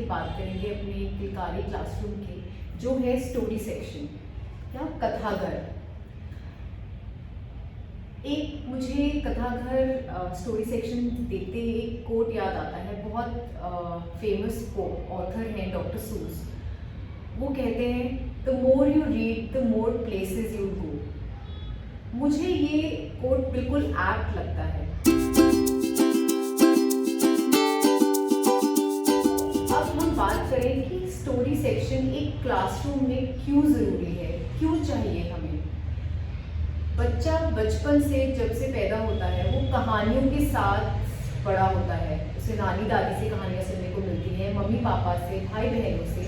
बात करेंगे अपने किलकारी क्लासरूम की, जो है स्टोरी सेक्शन या कथाघर। एक मुझे कथाघर स्टोरी सेक्शन देखते ही एक कोट याद आता है, बहुत फेमस ऑथर हैं डॉक्टर सूस। वो कहते हैं, the more you read the more places you go. मुझे ये कोट बिल्कुल एप्ट लगता है। अब हम बात करें कि स्टोरी सेक्शन एक क्लासरूम में क्यों ज़रूरी है, क्यों चाहिए हमें। बच्चा बचपन से जब से पैदा होता है वो कहानियों के साथ बड़ा होता है। उसे नानी दादी से कहानियाँ सुनने को मिलती हैं, मम्मी पापा से, भाई बहनों से।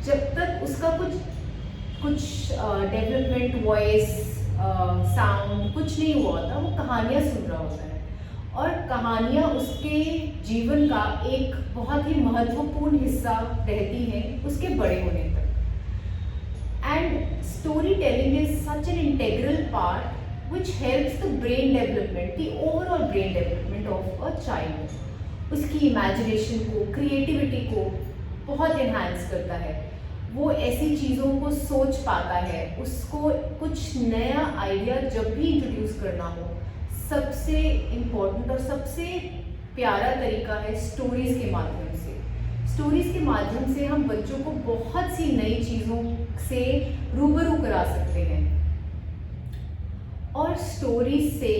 जब तक उसका कुछ डेवलपमेंट, वॉइस, साउंड कुछ नहीं हुआ होता, वो कहानियाँ सुन रहा होता है। और कहानियाँ उसके जीवन का एक बहुत ही महत्वपूर्ण हिस्सा रहती हैं उसके बड़े होने तक। And storytelling is such an integral part which helps the brain development, the overall brain development of a child. उसकी imagination को, creativity को बहुत enhance करता है। वो ऐसी चीज़ों को सोच पाता है, उसको कुछ नया आइडिया जब भी इंट्रोड्यूस करना हो, सबसे इम्पोर्टेंट और सबसे प्यारा तरीका है स्टोरीज के माध्यम से। स्टोरीज के माध्यम से हम बच्चों को बहुत सी नई चीज़ों से रूबरू करा सकते हैं। और स्टोरीज से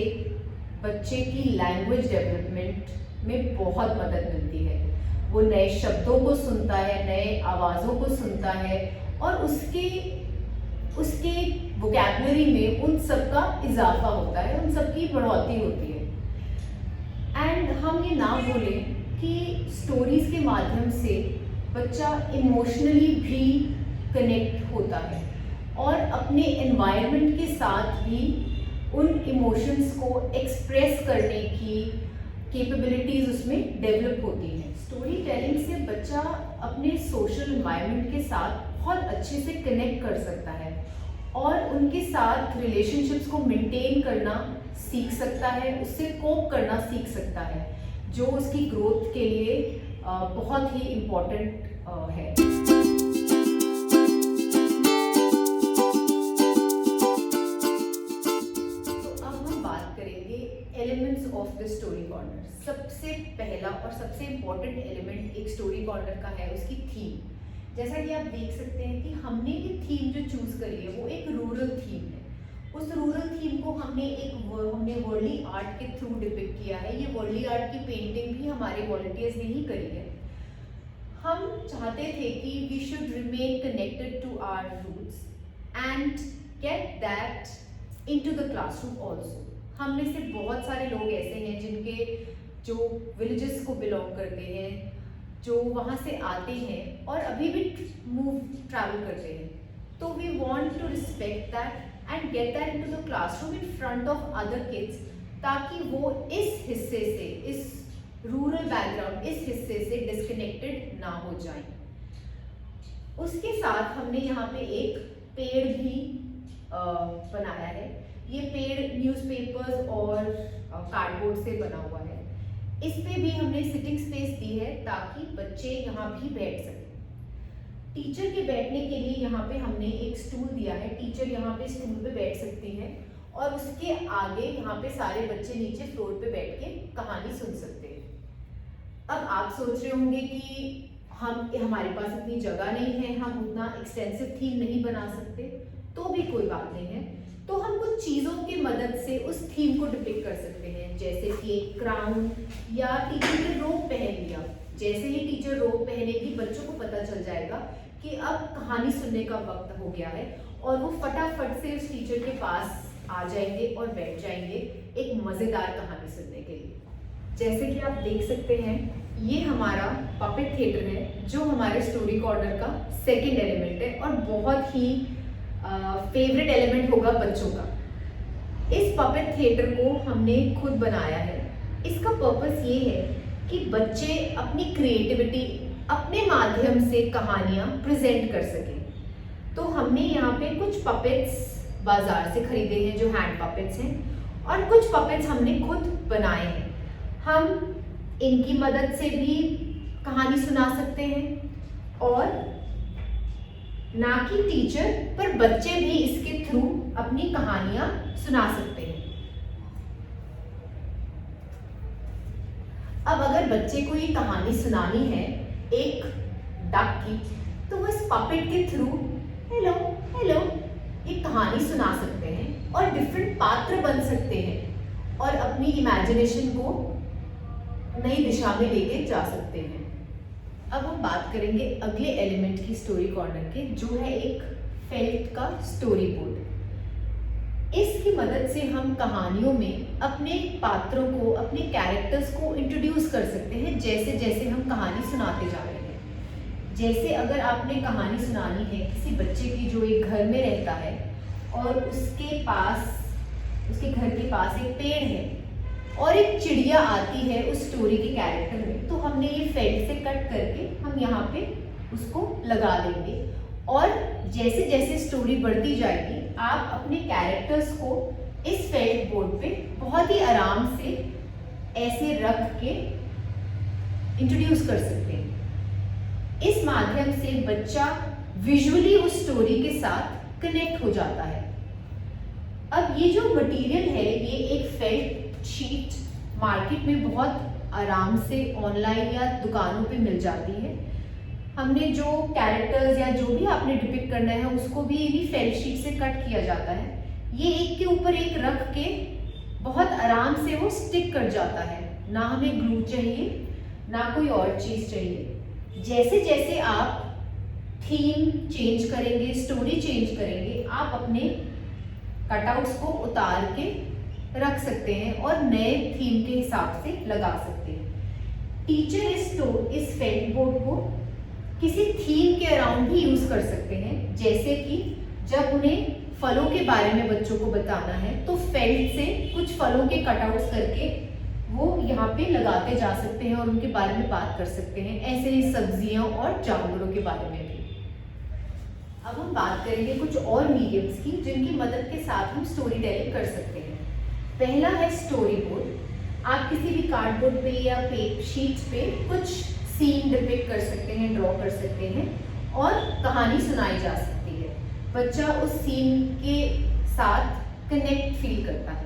बच्चे की लैंग्वेज डेवलपमेंट में बहुत मदद मिलती है। वो नए शब्दों को सुनता है, नए आवाज़ों को सुनता है, और उसके वोकैबुलरी में उन सब का इजाफा होता है, उन सब की बढ़ोतरी होती है। एंड हम ये ना भूलें कि स्टोरीज के माध्यम से बच्चा इमोशनली भी कनेक्ट होता है और अपने एनवायरनमेंट के साथ भी उन इमोशंस को एक्सप्रेस करने की कैपेबिलिटीज़ उसमें डेवलप होती हैं। स्टोरी टेलिंग से बच्चा अपने सोशल एनवायरनमेंट के साथ बहुत अच्छे से कनेक्ट कर सकता है और उनके साथ रिलेशनशिप्स को मेंटेन करना सीख सकता है, उससे कोप करना सीख सकता है, जो उसकी ग्रोथ के लिए बहुत ही इम्पोर्टेंट है। तो अब हम बात करेंगे elements of the story corner. सबसे पहला और सबसे इम्पोर्टेंट एलिमेंट एक स्टोरी कॉर्नर का है उसकी थीम। जैसा कि आप देख सकते हैं कि हमने ये थीम जो चूज करी है वो एक रूरल थीम है। उस रूरल थीम को हमने वर्ली आर्ट के थ्रू डिपिक्ट किया है। ये वर्ली आर्ट की पेंटिंग भी हमारे वॉलंटियर्स ने ही करी है। हम चाहते थे कि we should remain connected to our roots and get that into the classroom also. हम में से बहुत सारे लोग ऐसे हैं जिनके जो विलेजेस को बिलोंग करते हैं, जो वहाँ से आते हैं और अभी भी ट्रैवल करते हैं। तो we want to respect that and get that into the classroom in front of other kids, ताकि वो इस हिस्से से, इस रूरल बैकग्राउंड, इस हिस्से से डिस्कनेक्टेड ना हो जाएं। उसके साथ हमने यहाँ पे एक पेड़ भी बनाया है। ये पेड़ न्यूज़पेपर्स और कार्डबोर्ड से बना हुआ है। इस पे भी हमने सिटिंग स्पेस दी है ताकि बच्चे यहाँ भी बैठ सकें। टीचर के बैठने के लिए यहाँ पे हमने एक स्टूल दिया है। टीचर यहाँ पे स्टूल पे बैठ सकती हैं और उसके आगे यहाँ पे सारे बच्चे नीचे फ्लोर पे बैठ के कहानी सुन सकते हैं। अब आप सोच रहे होंगे कि हमारे पास इतनी जगह नहीं है, हम उतना एक्सटेंसिव थीम नहीं बना सकते। तो भी कोई बात नहीं है, तो हम कुछ चीज़ों की मदद से उस थीम को डिपिक्ट कर सकते हैं, जैसे कि एक क्राउन या टीचर ने रोब पहन लिया। जैसे ही टीचर रोब पहनेगी बच्चों को पता चल जाएगा कि अब कहानी सुनने का वक्त हो गया है और वो फटाफट से उस टीचर के पास आ जाएंगे और बैठ जाएंगे एक मज़ेदार कहानी सुनने के लिए। जैसे कि आप देख सकते हैं, ये हमारा पपेट थिएटर है जो हमारे स्टोरी कॉर्नर का सेकंड एलिमेंट है और बहुत ही फेवरेट एलिमेंट होगा बच्चों का। इस पपेट थिएटर को हमने खुद बनाया है। इसका पर्पस ये है कि बच्चे अपनी क्रिएटिविटी अपने माध्यम से कहानियाँ प्रेजेंट कर सकें। तो हमने यहाँ पे कुछ पपेट्स बाजार से खरीदे हैं जो हैंड पपेट्स हैं, और कुछ पपेट्स हमने खुद बनाए हैं। हम इनकी मदद से भी कहानी सुना सकते हैं, और ना कि टीचर पर बच्चे भी इसके थ्रू अपनी कहानियां सुना सकते हैं। अब अगर बच्चे को ये कहानी सुनानी है एक डक की, तो वो इस पपेट के थ्रू हेलो हेलो एक कहानी सुना सकते हैं और डिफरेंट पात्र बन सकते हैं और अपनी इमेजिनेशन को नई दिशा में लेके जा सकते हैं। अब हम बात करेंगे अगले एलिमेंट की स्टोरी कॉर्नर के, जो है एक फेल्ट का स्टोरी बोर्ड। इसकी मदद से हम कहानियों में अपने पात्रों को, अपने कैरेक्टर्स को इंट्रोड्यूस कर सकते हैं जैसे जैसे हम कहानी सुनाते जा रहे हैं। जैसे अगर आपने कहानी सुनानी है किसी बच्चे की जो एक घर में रहता है और उसके घर के पास एक पेड़ है और एक चिड़िया आती है उस स्टोरी के कैरेक्टर में, तो हमने ये फेल्ट से कट करके हम यहाँ पे उसको लगा देंगे। और जैसे जैसे स्टोरी बढ़ती जाएगी आप अपने कैरेक्टर्स को इस फेल्ट बोर्ड पे बहुत ही आराम से ऐसे रख के इंट्रोड्यूस कर सकते हैं। इस माध्यम से बच्चा विजुअली उस स्टोरी के साथ कनेक्ट हो जाता है। अब ये जो मटेरियल है ये एक फेल्ट शीट मार्केट में बहुत आराम से ऑनलाइन या दुकानों पे मिल जाती है। हमने जो कैरेक्टर्स या जो भी आपने डिपिक्ट करना है उसको भी इन्हीं फेल्ट शीट से कट किया जाता है। ये एक के ऊपर एक रख के बहुत आराम से वो स्टिक कर जाता है, ना हमें ग्लू चाहिए ना कोई और चीज़ चाहिए। जैसे जैसे आप थीम चेंज करेंगे, स्टोरी चेंज करेंगे, आप अपने कटआउट्स को उतार के रख सकते हैं और नए थीम के हिसाब से लगा सकते हैं। टीचर इस फेल्ट बोर्ड को किसी थीम के अराउंड भी यूज कर सकते हैं, जैसे कि जब उन्हें फलों के बारे में बच्चों को बताना है तो फेल्ट से कुछ फलों के कटआउट्स करके वो यहाँ पे लगाते जा सकते हैं और उनके बारे में बात कर सकते हैं। ऐसे ही सब्जियां और जानवरों के बारे में भी। अब हम बात करेंगे कुछ और मीडियम्स की जिनकी मदद के साथ हम स्टोरी टेलिंग कर सकते हैं। पहला है स्टोरी बोर्ड। आप किसी भी कार्डबोर्ड पे या शीट पे कुछ सीन डिपिक्ट कर सकते हैं, ड्रॉ कर सकते हैं और कहानी सुनाई जा सकती है। बच्चा उस सीन के साथ कनेक्ट फील करता है।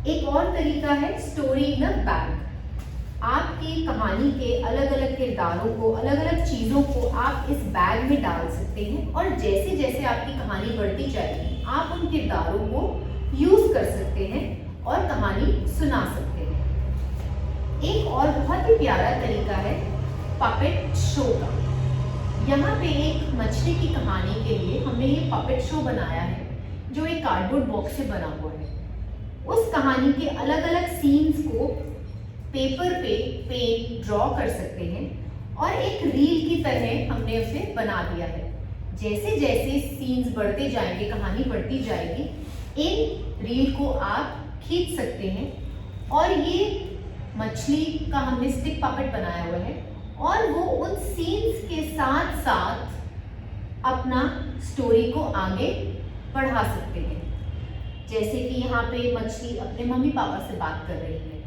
एक और तरीका है स्टोरी इन अ बैग। आपकी कहानी के अलग अलग किरदारों को, अलग अलग चीज़ों को आप इस बैग में डाल सकते हैं और जैसे जैसे आपकी कहानी बढ़ती जाएगी आप उन किरदारों को यूज कर सकते हैं और कहानी सुना सकते हैं। एक और बहुत ही प्यारा तरीका है पपेट शो का। यहाँ पे एक मछली की कहानी के लिए हमने ये पपेट शो बनाया है जो एक कार्डबोर्ड बॉक्स से बना हुआ है। उस कहानी के अलग अलग सीन्स को पेपर पे पेन ड्रॉ कर सकते हैं और एक रील की तरह हमने उसे बना दिया है। जैसे जैसे सीन्स बढ़ते जाएंगे, कहानी बढ़ती जाएगी, इन रील को आप खींच सकते हैं और ये मछली का हमने स्टिक पपेट बनाया हुआ है और वो उन सीन्स के साथ साथ अपना स्टोरी को आगे बढ़ा सकते हैं। जैसे कि यहाँ पे मछली अपने मम्मी पापा से बात कर रही है,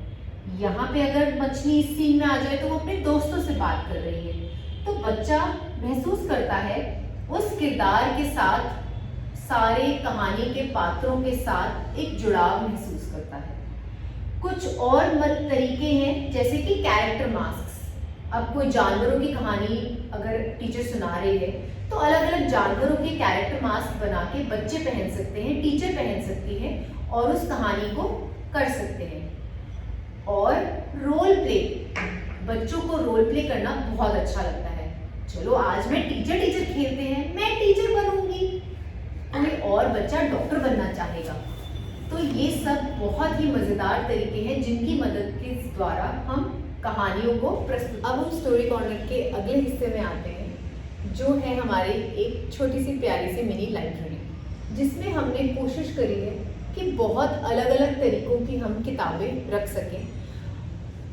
यहाँ पे अगर मछली इस सीन में आ जाए तो वो अपने दोस्तों से बात कर रही है, तो बच्चा महसूस करता है उस किरदार के साथ, सारे कहानी के पात्रों के साथ एक जुड़ाव महसूस करता है। कुछ और तरीके हैं जैसे कि कैरेक्टर मास्क। अब कोई जानवरों की कहानी अगर टीचर सुना रही है तो अलग अलग जानवरों के कैरेक्टर मास्क बना के बच्चे पहन सकते हैं, टीचर पहन सकती है और उस कहानी को कर सकते हैं। और रोल प्ले, बच्चों को रोल प्ले करना बहुत अच्छा लगता है। चलो आज मैं टीचर खेलते हैं, मैं टीचर बनूंगी, कोई और बच्चा डॉक्टर बनना चाहेगा। तो ये सब बहुत ही मजेदार तरीके हैं जिनकी मदद के द्वारा हम कहानियों को प्रस्तुत। अब हम स्टोरी कॉर्नर के अगले हिस्से में आते हैं जो है हमारी एक छोटी सी प्यारी सी मिनी लाइब्रेरी, जिसमें हमने कोशिश करी है कि बहुत अलग अलग तरीकों की हम किताबें रख सकें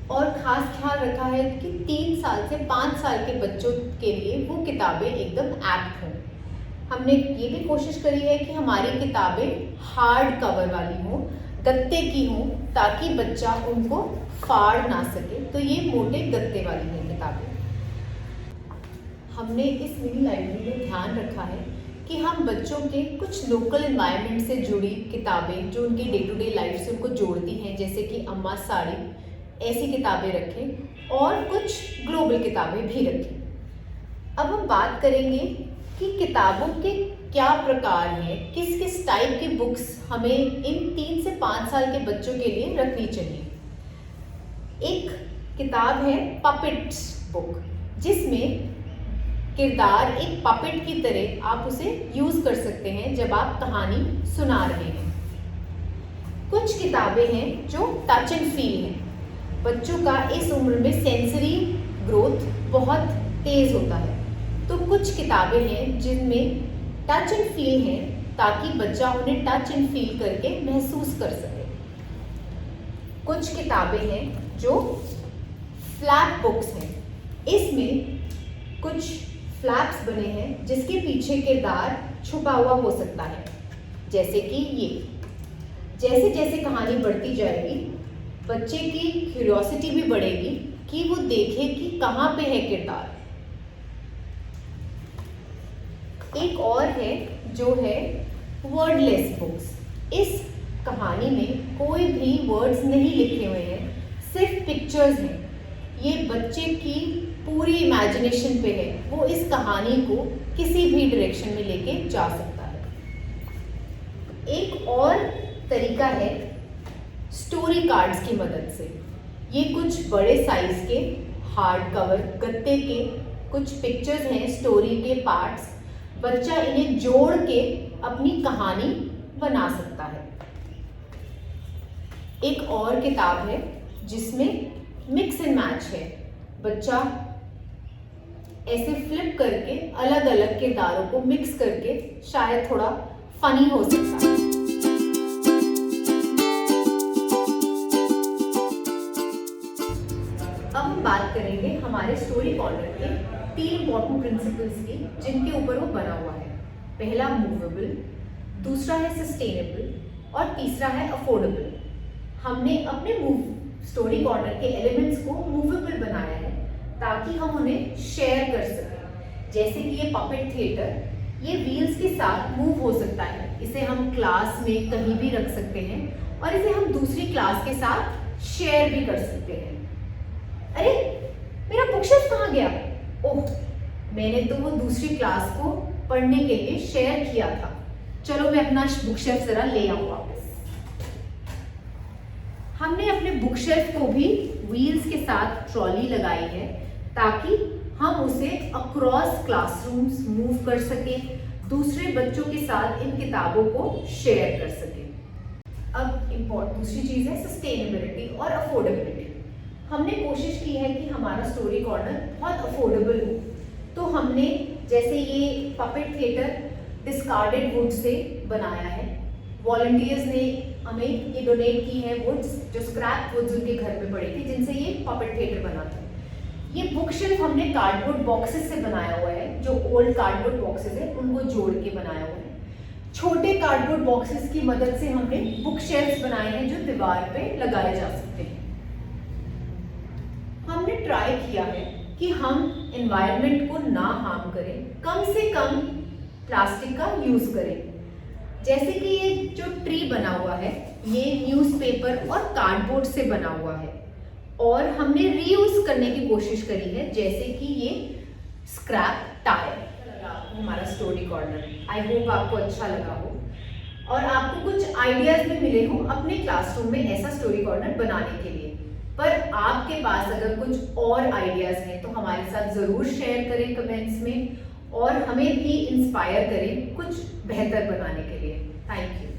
और ख़ास ख्याल रखा है कि 3 साल से 5 साल के बच्चों के लिए वो किताबें एकदम ऐप्ट हों। हमने ये भी कोशिश करी है कि हमारी किताबें हार्ड कवर वाली हों, गत्ते की हों, ताकि बच्चा उनको फाड़ ना सके। तो ये मोटे गत्ते वाली हैं किताबें। हमने इस मिनी लाइब्रेरी में ध्यान रखा है कि हम बच्चों के कुछ लोकल एनवायरनमेंट से जुड़ी किताबें जो उनकी डे टू डे लाइफ से उनको जोड़ती हैं, जैसे कि अम्मा साड़ी, ऐसी किताबें रखें और कुछ ग्लोबल किताबें भी रखें। अब हम बात करेंगे कि किताबों के क्या प्रकार हैं, किस किस टाइप की बुक्स हमें इन 3 से 5 साल के बच्चों के लिए रखनी चाहिए। एक किताब है पपेट्स बुक, जिसमें किरदार एक पपेट की तरह आप उसे यूज कर सकते हैं जब आप कहानी सुना रहे हैं। कुछ किताबें हैं जो टच एंड फील हैं। बच्चों का इस उम्र में सेंसरी ग्रोथ बहुत तेज होता है, तो कुछ किताबें हैं जिनमें टच एंड फील है, ताकि बच्चा उन्हें टच एंड फील करके महसूस कर सके। कुछ किताबें हैं जो फ्लैप बुक्स हैं। इसमें कुछ फ्लैप्स बने हैं जिसके पीछे किरदार छुपा हुआ हो सकता है, जैसे कि ये। जैसे जैसे कहानी बढ़ती जाएगी, बच्चे की क्यूरियोसिटी भी बढ़ेगी कि वो देखे कि कहाँ पे है किरदार। एक और है जो है वर्डलेस बुक्स। इस कहानी में कोई भी वर्ड्स नहीं लिखे हुए हैं, सिर्फ पिक्चर्स हैं। ये बच्चे की पूरी इमेजिनेशन पे है, वो इस कहानी को किसी भी डायरेक्शन में लेके जा सकता है। एक और तरीका है स्टोरी कार्ड्स की मदद से। ये कुछ बड़े साइज के हार्ड कवर गत्ते के कुछ पिक्चर्स हैं, स्टोरी के पार्ट्स। बच्चा इन्हें जोड़ के अपनी कहानी बना सकता है। एक और किताब है जिसमें मिक्स एंड मैच है। बच्चा ऐसे फ्लिप करके अलग अलग किरदारों को मिक्स करके शायद थोड़ा फनी हो सकता है। अब हम बात करेंगे हमारे स्टोरी कॉर्नर के 3 इंपॉर्टेंट प्रिंसिपल्स की, जिनके ऊपर वो बना हुआ है। पहला मूवेबल, दूसरा है सस्टेनेबल और तीसरा है अफोर्डेबल। हमने अपने स्टोरी कॉर्नर के एलिमेंट्स को मूवेबल बनाया है ताकि हम उन्हें शेयर कर सकें। जैसे कि ये पपेट थिएटर, ये व्हील्स के साथ मूव हो सकता है। इसे हम क्लास में कहीं भी रख सकते हैं और इसे हम दूसरी क्लास के साथ शेयर भी कर सकते हैं। अरे, मेरा बुकशेल्फ कहाँ गया? ओह, मैंने तो वो दूसरी क्लास को पढ़ने के लिए शेयर किया था। चलो मैं अपना बुकशेल्फ जरा ले आऊं वापस। हमने अपने बुकशेल्फ को भी व्हील्स के साथ ट्रॉली लगाई है ताकि हम उसे अक्रॉस क्लासरूम्स मूव कर सकें, दूसरे बच्चों के साथ इन किताबों को शेयर कर सकें। अब दूसरी चीज है सस्टेनेबिलिटी और अफोर्डेबिलिटी। हमने कोशिश की है कि हमारा स्टोरी कॉर्नर बहुत अफोर्डेबल हो, तो हमने जैसे ये puppet theatre discarded would say बनाया है। वॉलंटियर्स ने हमें ये डोनेट की है वुड्स, जो स्क्रैप वुड्स उनके घर में पड़ी थी, जिनसे ये पपेट थिएटर बना था। ये बुक शेल्फ हमने कार्डबोर्ड बॉक्सेस से बनाया हुआ है, जो ओल्ड कार्डबोर्ड बॉक्सेस है उनको जोड़ के बनाया हुआ है। छोटे कार्डबोर्ड बॉक्सेस की मदद से हमने बुक शेल्फ्स बनाए हैं जो दीवार पे लगाए जा सकते हैं। हमने ट्राई किया है कि हम एनवायरनमेंट को ना हार्म करें, कम से कम प्लास्टिक का यूज करें। जैसे कि ये जो ट्री बना हुआ है, ये न्यूज़पेपर और कार्डबोर्ड से बना हुआ है और हमने रीयूज करने की कोशिश करी है, जैसे कि ये स्क्रैप टायर। हमारा स्टोरी कॉर्नर, आई होप आपको अच्छा लगा हो और आपको कुछ आइडियाज भी मिले हो अपने क्लासरूम में ऐसा स्टोरी कॉर्नर बनाने के लिए। पर आपके पास अगर कुछ और आइडियाज हैं तो हमारे साथ ज़रूर शेयर करें कमेंट्स में और हमें भी इंस्पायर करें कुछ बेहतर बनाने के लिए। Thank you.